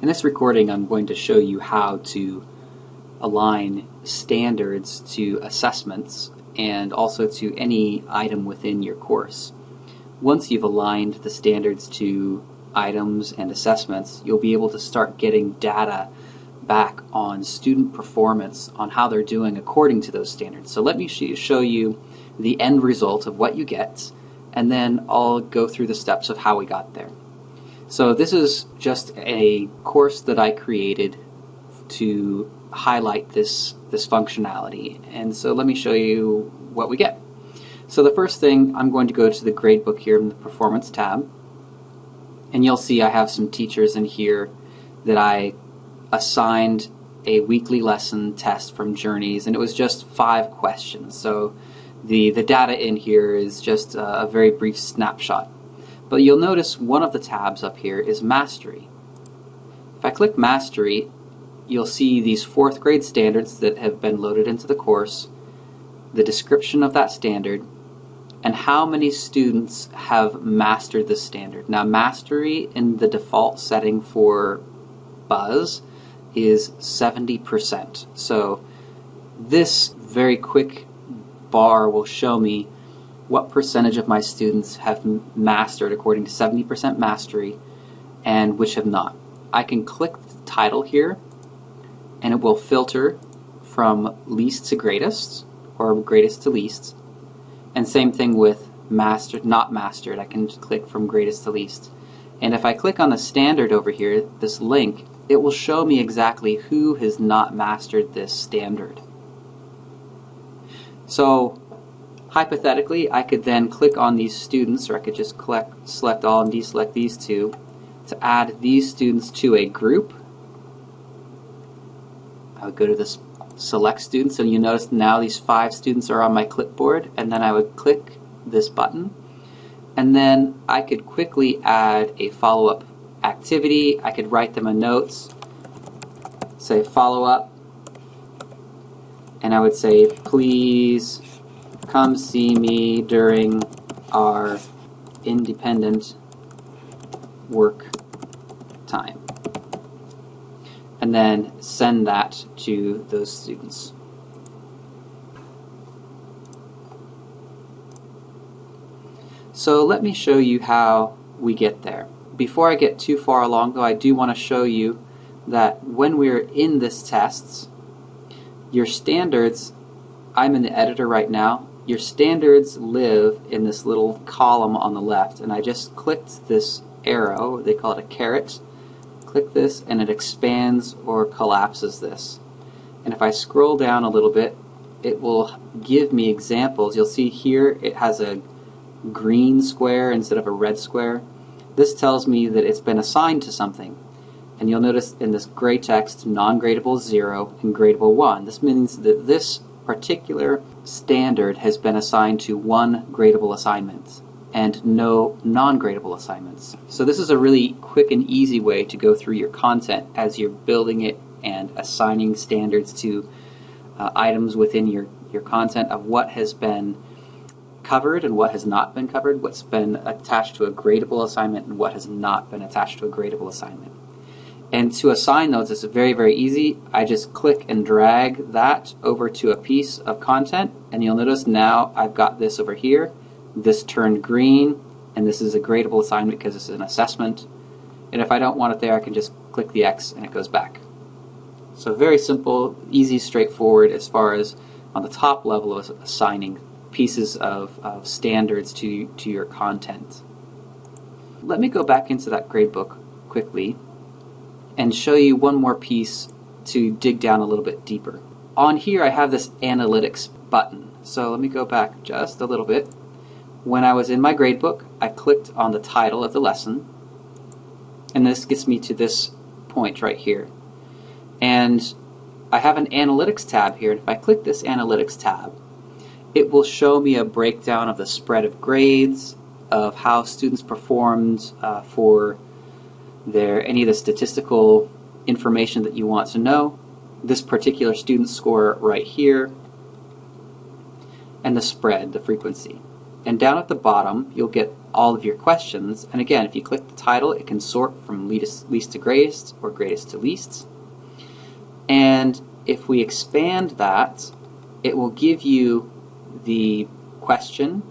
In this recording, I'm going to show you how to align standards to assessments and also to any item within your course. Once you've aligned the standards to items and assessments, you'll be able to start getting data back on student performance on how they're doing according to those standards. So let me show you the end result of what you get, and then I'll go through the steps of how we got there. So this is just a course that I created to highlight this functionality, and so let me show you what we get. So the first thing, I'm going to go to the gradebook here in the Performance tab, and you'll see I have some teachers in here that I assigned a weekly lesson test from Journeys, and it was just 5 questions. So the data in here is just a very brief snapshot. But you'll notice one of the tabs up here is Mastery. If I click Mastery, you'll see these 4th grade standards that have been loaded into the course, the description of that standard, and how many students have mastered the standard. Now, Mastery in the default setting for Buzz is 70%. So this very quick bar will show me what percentage of my students have mastered according to 70% mastery and which have not. I can click the title here and it will filter from least to greatest or greatest to least, and same thing with mastered, not mastered. I can click from greatest to least, and if I click on the standard over here, this link, it will show me exactly who has not mastered this standard. So hypothetically, I could then click on these students, or I could just select all and deselect these two to add these students to a group. I would go to this select students, and you notice now these 5 students are on my clipboard, and then I would click this button, and then I could quickly add a follow-up activity. I could write them a note, say follow-up, and I would say, please come see me during our independent work time, and then send that to those students. So let me show you how we get there. Before I get too far along though, I do want to show you that when we're in this tests, your standards, I'm in the editor right now, your standards live in this little column on the left, and I just clicked this arrow, they call it a caret. Click this and it expands or collapses this. And if I scroll down a little bit, it will give me examples. You'll see here it has a green square instead of a red square. This tells me that it's been assigned to something. And you'll notice in this gray text, non-gradable 0 and gradable 1. This means that this particular standard has been assigned to 1 gradable assignment and no non-gradable assignments. So this is a really quick and easy way to go through your content as you're building it and assigning standards to items within your content of what has been covered and what has not been covered, what's been attached to a gradable assignment and what has not been attached to a gradable assignment. And to assign those, it's very, very easy. I just click and drag that over to a piece of content, and you'll notice now I've got this over here. This turned green, and this is a gradable assignment because it's an assessment. And if I don't want it there, I can just click the X and it goes back. So very simple, easy, straightforward as far as on the top level of assigning pieces of standards to your content. Let me go back into that gradebook quickly and show you one more piece to dig down a little bit deeper. On here I have this analytics button. So let me go back just a little bit. When I was in my gradebook, I clicked on the title of the lesson, and this gets me to this point right here. And I have an analytics tab here, and if I click this analytics tab, it will show me a breakdown of the spread of grades, of how students performed for any of the statistical information that you want to know, this particular student score right here, and the spread, the frequency. And down at the bottom, you'll get all of your questions. And again, if you click the title, it can sort from least to greatest or greatest to least. And if we expand that, it will give you the question,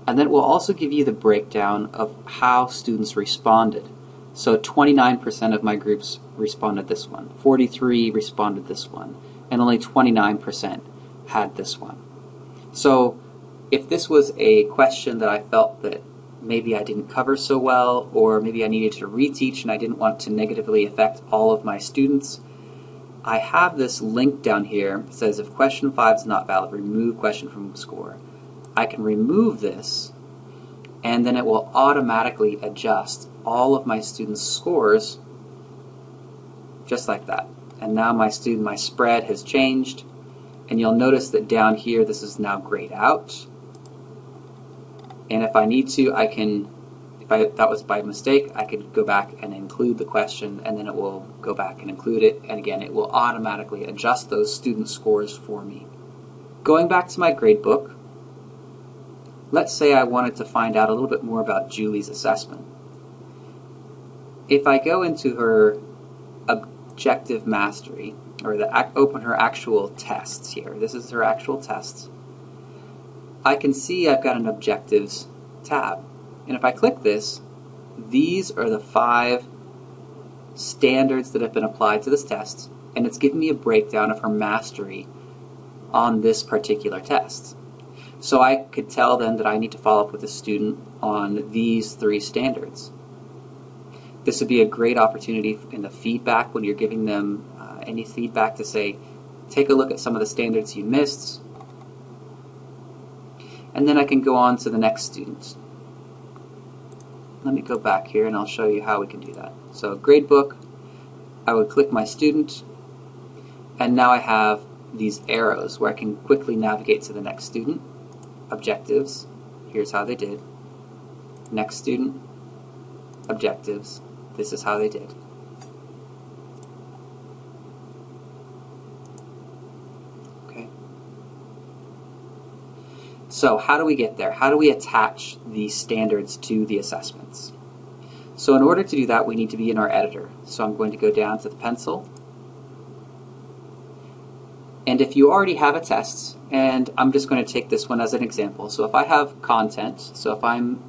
and then it will also give you the breakdown of how students responded. So 29% of my groups responded this one, 43 responded this one, and only 29% had this one. So if this was a question that I felt that maybe I didn't cover so well, or maybe I needed to reteach and I didn't want to negatively affect all of my students, I have this link down here that says if question 5 is not valid, remove question from score. I can remove this, and then it will automatically adjust all of my students' scores just like that. And now my spread has changed, and you'll notice that down here this is now grayed out. And if I need to, I can, that was by mistake, I could go back and include the question, and then it will go back and include it, and again it will automatically adjust those student scores for me. Going back to my gradebook, let's say I wanted to find out a little bit more about Julie's assessment. If I go into her objective mastery, or open her actual tests here, this is her actual tests, I can see I've got an objectives tab. And if I click this, these are the 5 standards that have been applied to this test, and it's giving me a breakdown of her mastery on this particular test. So I could tell them that I need to follow up with a student on these 3 standards. This would be a great opportunity in the feedback when you're giving them any feedback to say, take a look at some of the standards you missed, and then I can go on to the next student. Let me go back here and I'll show you how we can do that. So gradebook, I would click my student, and now I have these arrows where I can quickly navigate to the next student. Objectives, here's how they did. Next student, objectives, this is how they did. Okay. So how do we get there? How do we attach these standards to the assessments? So in order to do that, we need to be in our editor. So I'm going to go down to the pencil. And if you already have a test, and I'm just going to take this one as an example. So if I have content, so if I'm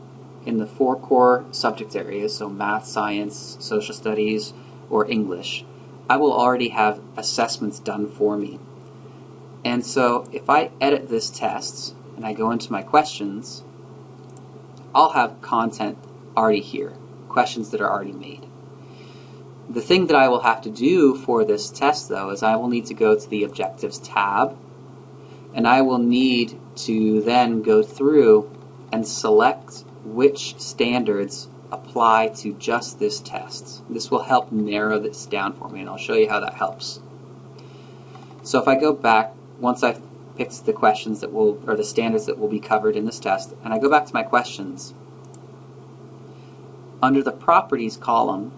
in the 4 core subject areas, so math, science, social studies, or English, I will already have assessments done for me. And so if I edit this test, and I go into my questions, I'll have content already here, questions that are already made. The thing that I will have to do for this test, though, is I will need to go to the Objectives tab, and I will need to then go through and select which standards apply to just this test. This will help narrow this down for me, and I'll show you how that helps. So if I go back, once I've picked the questions that will, or the standards that will be covered in this test, and I go back to my questions, under the Properties column,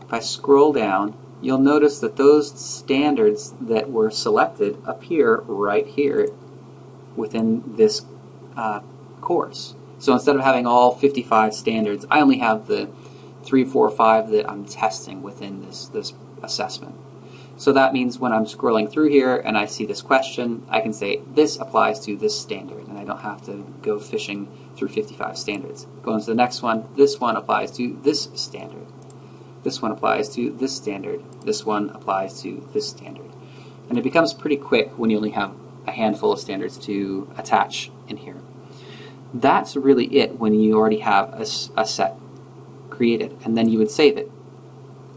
if I scroll down, you'll notice that those standards that were selected appear right here within this course. So instead of having all 55 standards, I only have the 3, 4, 5 that I'm testing within this assessment. So that means when I'm scrolling through here and I see this question, I can say this applies to this standard, and I don't have to go fishing through 55 standards. Going to the next one, this one applies to this standard. This one applies to this standard. This one applies to this standard. And it becomes pretty quick when you only have a handful of standards to attach in here. That's really it when you already have a set created, and then you would save it.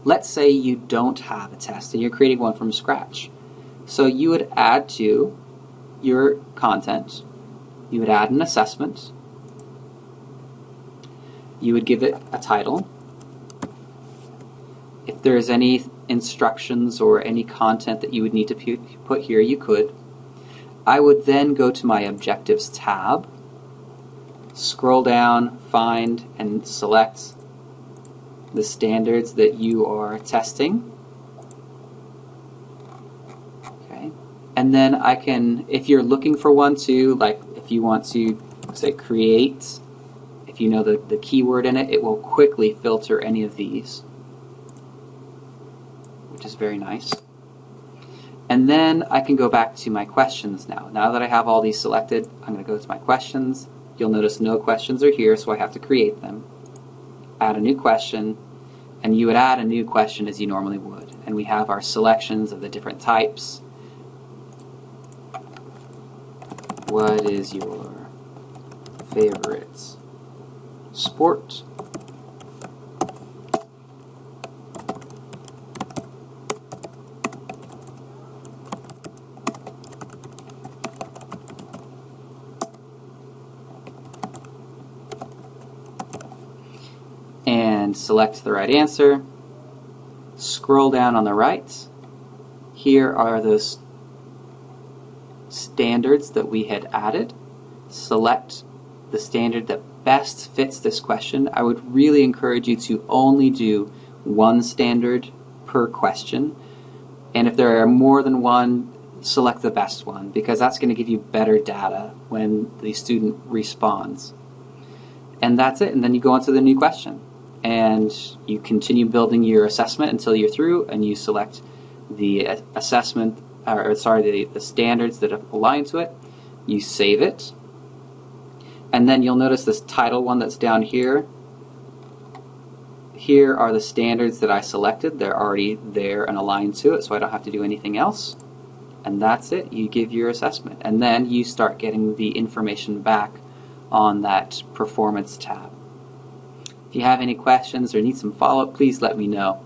Let's say you don't have a test and you're creating one from scratch. So you would add to your content, you would add an assessment, you would give it a title. If there's any instructions or any content that you would need to put here, you could. I would then go to my Objectives tab, scroll down, find, and select the standards that you are testing. Okay. And then I can, if you're looking for one too, like if you want to say create. If you know the keyword in it, it will quickly filter any of these, which is very nice. And then I can go back to my questions now. Now that I have all these selected, I'm going to go to my questions. You'll notice no questions are here, so I have to create them. Add a new question, and you would add a new question as you normally would. And we have our selections of the different types. What is your favorite sport? And select the right answer. Scroll down on the right. Here are those standards that we had added. Select the standard that best fits this question. I would really encourage you to only do one standard per question. And if there are more than one, select the best one, because that's going to give you better data when the student responds. And that's it. And then you go on to the new question. And you continue building your assessment until you're through, and you select the assessment, the standards that align to it. You save it. And then you'll notice this title one that's down here. Here are the standards that I selected. They're already there and aligned to it, so I don't have to do anything else. And that's it. You give your assessment. And then you start getting the information back on that performance tab. If you have any questions or need some follow-up, please let me know.